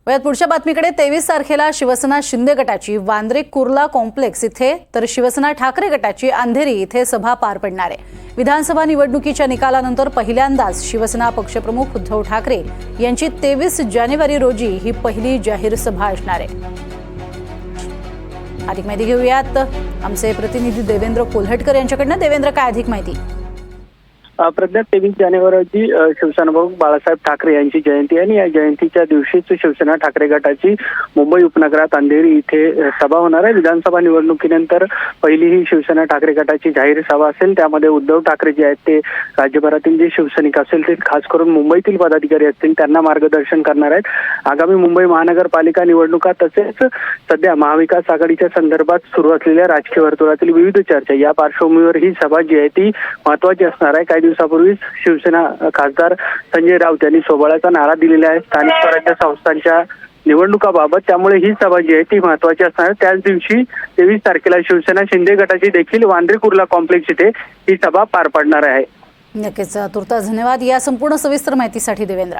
वयात पुढच्या बातमीकडे 23 तारखेला शिवसेना शिंदे गटाची वांद्रे कुर्ला कॉम्प्लेक्स इथे तर शिवसेना ठाकरे गटाची अंधेरी इथे सभा पार पडणार आहे। विधानसभा निवडणुकीच्या निकालानंतर पहिल्यांदाच शिवसेना पक्षप्रमुख उद्धव ठाकरे यांची 23 जानेवारी रोजी ही पहिली जाहीर सभा असणार आहे। अधिक माहिती घेऊयात आमचे प्रतिनिधी देवेंद्र कोल्हटकर यांच्याकडनं। देवेंद्र, काय अधिक माहिती? प्रज्ञा, 23 जानेवारी रोजी शिवसेना प्रमुख बाळासाहेब ठाकरे यांची जयंती आहे आणि या जयंतीच्या दिवशीच शिवसेना ठाकरे गटाची मुंबई उपनगरात अंधेरी इथे सभा होणार आहे। विधानसभा निवडणुकीनंतर पहिली ही शिवसेना ठाकरे गटाची जाहीर सभा असेल। त्यामध्ये उद्धव ठाकरे जे आहेत ते राज्यभरातील जे शिवसैनिक असेल ते खास करून मुंबईतील पदाधिकारी असतील त्यांना मार्गदर्शन करणार आहेत। आगामी मुंबई महानगरपालिका निवडणुका तसेच सध्या महाविकास आघाडीच्या संदर्भात सुरू असलेल्या राजकीय वर्तुळातील विविध चर्चा या पार्श्वभूमीवर ही सभा जी आहे ती महत्त्वाची असणार आहे। काही दिवसापूर्वी शिवसेना खासदार संजय राऊत यांनी सोबळ्याचा नारा दिलेला आहे स्थानिक स्वराज्य संस्थांच्या निवडणुकाबाबत। त्यामुळे ही सभा जी आहे ती महत्त्वाची असणार आहे। त्याच दिवशी 23 तारखेला शिवसेना शिंदे गटाची देखील वांद्रे कुर्ला कॉम्प्लेक्स इथे ही सभा पार पडणार आहे। नक्कीच, तुर्तास धन्यवाद या संपूर्ण सविस्तर माहितीसाठी देवेंद्र।